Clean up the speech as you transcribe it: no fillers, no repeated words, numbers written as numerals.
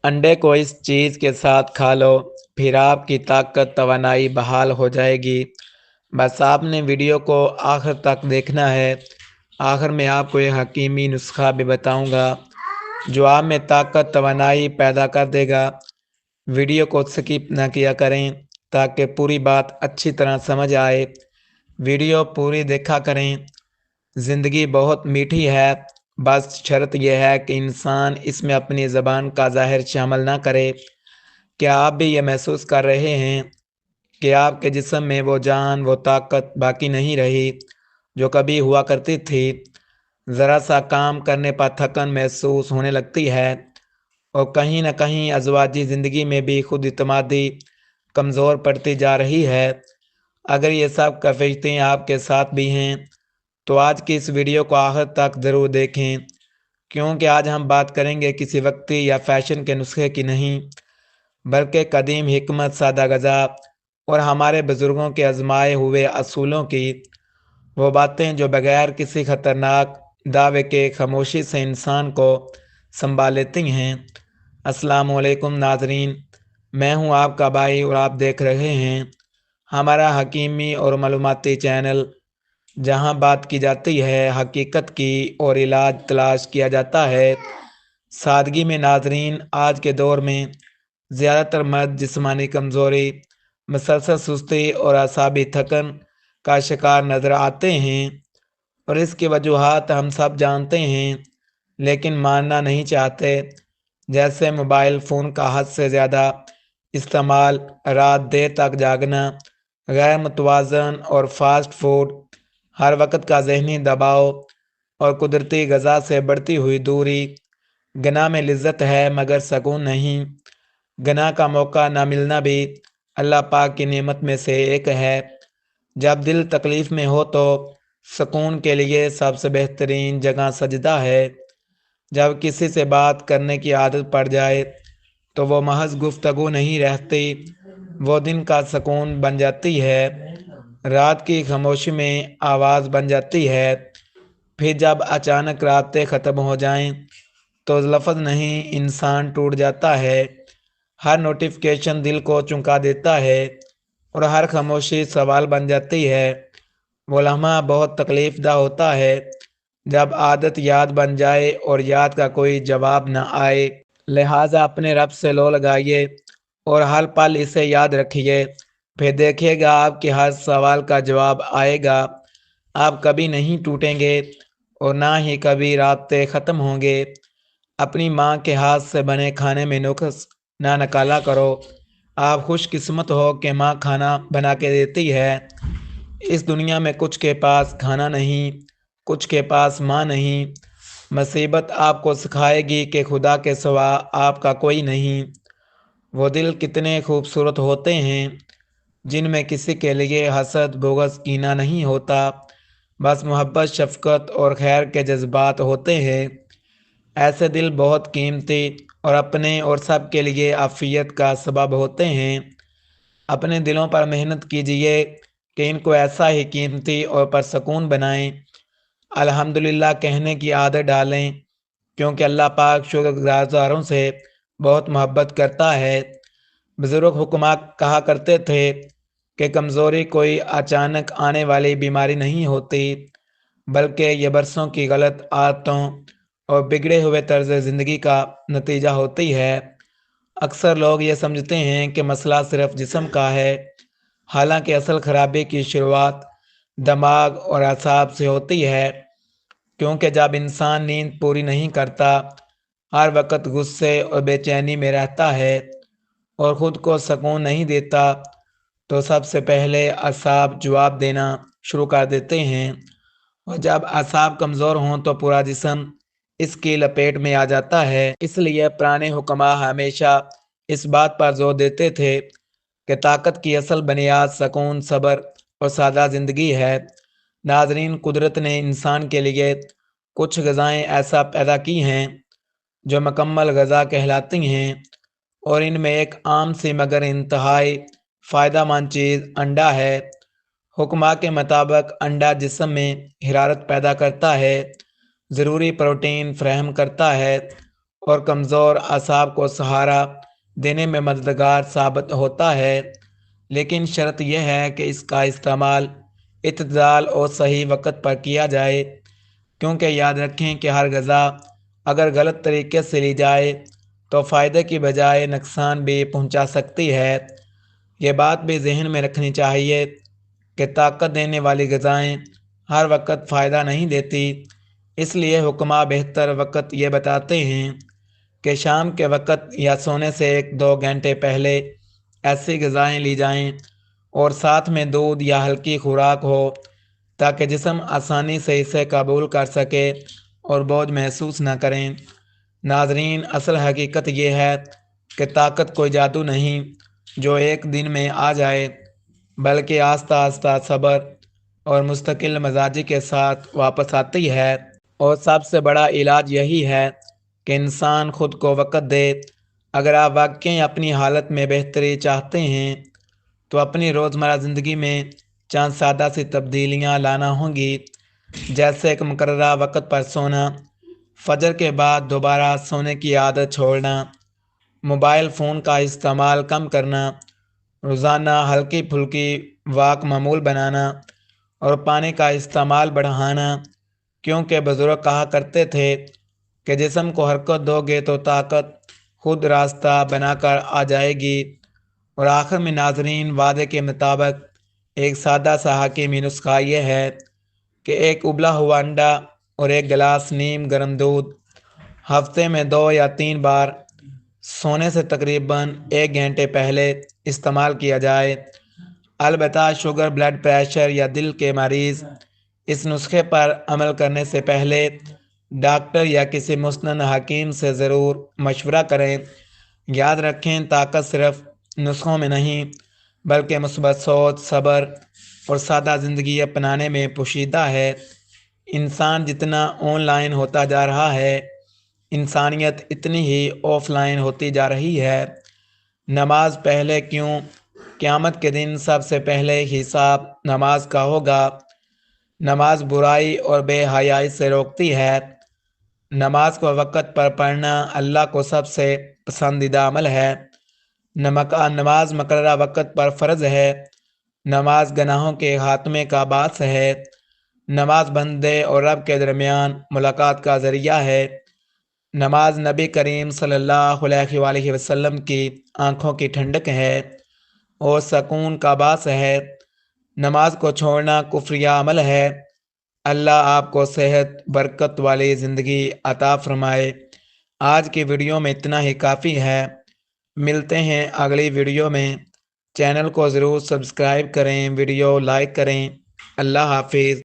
अंडे को इस चीज़ के साथ खा लो, फिर आपकी ताकत तवानाई बहाल हो जाएगी। बस आपने वीडियो को आखिर तक देखना है। आखिर में आपको ये हकीमी नुस्खा भी बताऊंगा जो आप में ताकत तवानाई पैदा कर देगा। वीडियो को स्किप ना किया करें ताकि पूरी बात अच्छी तरह समझ आए। वीडियो पूरी देखा करें। ज़िंदगी बहुत मीठी है, बस शर्त यह है कि इंसान इसमें अपनी ज़बान का ज़ाहिर शामिल ना करे। क्या आप भी ये महसूस कर रहे हैं कि आपके जिस्म में वो जान, वो ताकत बाकी नहीं रही जो कभी हुआ करती थी? ज़रा सा काम करने पर थकन महसूस होने लगती है और कहीं न कहीं अज़वाजी ज़िंदगी में भी खुद इत्मीदी कमज़ोर पड़ती जा रही है। अगर ये सब कैफियतें आपके साथ भी हैं तो आज की इस वीडियो को आखिर तक ज़रूर देखें, क्योंकि आज हम बात करेंगे किसी वक्ती या फैशन के नुस्खे की नहीं, बल्कि कदीम हिकमत, सादा ग़ज़ा और हमारे बुज़ुर्गों के आज़माए हुए असूलों की। वो बातें जो बगैर किसी ख़तरनाक दावे के खामोशी से इंसान को संभाल लेती हैं। अस्सलाम वालेकुम नाज़रीन, मैं हूँ आपका भाई और आप देख रहे हैं हमारा हकीमी और मालूमाती चैनल, जहां बात की जाती है हकीकत की और इलाज तलाश किया जाता है सादगी में। नाजरीन, आज के दौर में ज़्यादातर मर्द जिस्मानी कमज़ोरी, मुसलसल सुस्ती और असाबी थकन का शिकार नज़र आते हैं और इसकी वजूहात हम सब जानते हैं लेकिन मानना नहीं चाहते, जैसे मोबाइल फ़ोन का हद से ज़्यादा इस्तेमाल, रात देर तक जागना, गैर मुतवाज़न और फास्ट फूड, हर वक्त का ज़हनी दबाव और कुदरती ग़ज़ा से बढ़ती हुई दूरी। गनाह में लिज़्ज़त है मगर सकून नहीं। गनाह का मौका ना मिलना भी अल्लाह पाक की नेमत में से एक है। जब दिल तकलीफ़ में हो तो सुकून के लिए सबसे बेहतरीन जगह सजदा है। जब किसी से बात करने की आदत पड़ जाए तो वो महज गुफ्तगू नहीं रहती, वो दिन का सुकून बन जाती है, रात की खामोशी में आवाज़ बन जाती है। फिर जब अचानक रातें ख़त्म हो जाएं तो लफ्ज़ नहीं, इंसान टूट जाता है। हर नोटिफिकेशन दिल को चुंका देता है और हर खामोशी सवाल बन जाती है। वो लम्हा बहुत तकलीफ़दा होता है जब आदत याद बन जाए और याद का कोई जवाब न आए। लिहाजा अपने रब से लो लगाइए और हर पल इसे याद रखिए। फिर देखिएगा आपके हर सवाल का जवाब आएगा। आप कभी नहीं टूटेंगे और ना ही कभी रास्ते ख़त्म होंगे। अपनी माँ के हाथ से बने खाने में नुक्स ना निकाला करो। आप खुशकिस्मत हो कि माँ खाना बना के देती है। इस दुनिया में कुछ के पास खाना नहीं, कुछ के पास माँ नहीं। मुसीबत आपको सिखाएगी कि खुदा के सिवा आपका कोई नहीं। वो दिल कितने खूबसूरत होते हैं जिनमें किसी के लिए हसद, बुग़्ज़, कीना नहीं होता, बस मोहब्बत, शफ़क़त और खैर के जज्बात होते हैं। ऐसे दिल बहुत कीमती और अपने और सब के लिए आफ़ियत का सबब होते हैं। अपने दिलों पर मेहनत कीजिए कि इनको ऐसा ही कीमती और पुरसकून बनाएं। अल्हम्दुलिल्लाह कहने की आदत डालें, क्योंकि अल्लाह पाक शुक्रगुज़ारों से बहुत मोहब्बत करता है। बुज़ुर्ग हुक्मा कहा करते थे कि कमज़ोरी कोई अचानक आने वाली बीमारी नहीं होती, बल्कि ये बरसों की गलत आदतों और बिगड़े हुए तर्ज ज़िंदगी का नतीजा होती है। अक्सर लोग ये समझते हैं कि मसला सिर्फ जिस्म का है, हालांकि असल खराबी की शुरुआत दिमाग और असाब से होती है, क्योंकि जब इंसान नींद पूरी नहीं करता, हर वक्त गुस्से और बेचैनी में रहता है और ख़ुद को सुकून नहीं देता, तो सबसे पहले असाब जवाब देना शुरू कर देते हैं और जब असाब कमज़ोर हों तो पूरा जिस्म इसकी लपेट में आ जाता है। इसलिए पुराने हुक्मा हमेशा इस बात पर जोर देते थे कि ताकत की असल बुनियाद सुकून, सब्र और सादा ज़िंदगी है। नाज़रीन, कुदरत ने इंसान के लिए कुछ ग़िज़ाएँ ऐसा पैदा की हैं जो मुकम्मल ग़िज़ा कहलाती हैं और इनमें एक आम सी मगर इंतहाई फ़ायदेमंद चीज़ अंडा है। हुक्मा के मुताबिक अंडा जिस्म में हरारत पैदा करता है, ज़रूरी प्रोटीन फराहम करता है اور کمزور اعصاب کو سہارا دینے میں مددگار ثابت ہوتا ہے، لیکن شرط یہ ہے کہ اس کا استعمال اعتدال اور صحیح وقت پر کیا جائے، کیونکہ یاد رکھیں کہ ہر غذا اگر غلط طریقے سے لی جائے تو فائدے کی بجائے نقصان بھی پہنچا سکتی ہے۔ یہ بات بھی ذہن میں رکھنی چاہیے کہ طاقت دینے والی غذائیں ہر وقت فائدہ نہیں دیتی، اس لیے حکماء بہتر وقت یہ بتاتے ہیں کہ شام کے وقت یا سونے سے 1-2 گھنٹے پہلے ایسی غذائیں لی جائیں اور ساتھ میں دودھ یا ہلکی خوراک ہو تاکہ جسم آسانی سے اسے قبول کر سکے اور بوجھ محسوس نہ کریں۔ ناظرین، اصل حقیقت یہ ہے کہ طاقت کوئی جادو نہیں جو ایک دن میں آ جائے، بلکہ آہستہ آہستہ صبر اور مستقل مزاجی کے ساتھ واپس آتی ہے، اور سب سے بڑا علاج یہی ہے کہ انسان خود کو وقت دے۔ اگر آپ واقعی اپنی حالت میں بہتری چاہتے ہیں تو اپنی روزمرہ زندگی میں چند سادہ سی تبدیلیاں لانا ہوں گی، جیسے ایک مقررہ وقت پر سونا، فجر کے بعد دوبارہ سونے کی عادت چھوڑنا، موبائل فون کا استعمال کم کرنا، روزانہ ہلکی پھلکی واک معمول بنانا اور پانی کا استعمال بڑھانا، کیونکہ بزرگ کہا کرتے تھے کہ جسم کو حرکت دو گے تو طاقت خود راستہ بنا کر آ جائے گی۔ اور آخر میں ناظرین، وعدے کے مطابق ایک سادہ سا حکیمی نسخہ یہ ہے کہ ایک ابلا ہوا انڈا اور ایک گلاس نیم گرم دودھ ہفتے میں 2 یا 3 بار سونے سے تقریباً 1 گھنٹے پہلے استعمال کیا جائے۔ البتہ شوگر، بلڈ پریشر یا دل کے مریض اس نسخے پر عمل کرنے سے پہلے ڈاکٹر یا کسی مسند حکیم سے ضرور مشورہ کریں۔ یاد رکھیں، طاقت صرف نسخوں میں نہیں بلکہ مثبت سوچ، صبر اور سادہ زندگی اپنانے میں پوشیدہ ہے۔ انسان جتنا آن لائن ہوتا جا رہا ہے، انسانیت اتنی ہی آف لائن ہوتی جا رہی ہے۔ نماز پہلے کیوں؟ قیامت کے دن سب سے پہلے حساب نماز کا ہوگا۔ نماز برائی اور بے حیائی سے روکتی ہے۔ نماز کو وقت پر پڑھنا اللہ کو سب سے پسندیدہ عمل ہے۔ نماز مقررہ وقت پر فرض ہے۔ نماز گناہوں کے خاتمے کا باعث ہے۔ نماز بندے اور رب کے درمیان ملاقات کا ذریعہ ہے۔ نماز نبی کریم صلی اللہ علیہ وآلہ وسلم کی آنکھوں کی ٹھنڈک ہے اور سکون کا باعث ہے۔ نماز کو چھوڑنا کفریہ عمل ہے۔ اللہ آپ کو صحت، برکت والی زندگی عطا فرمائے۔ آج کی ویڈیو میں اتنا ہی کافی ہے۔ ملتے ہیں اگلی ویڈیو میں۔ چینل کو ضرور سبسکرائب کریں، ویڈیو لائک کریں۔ اللہ حافظ۔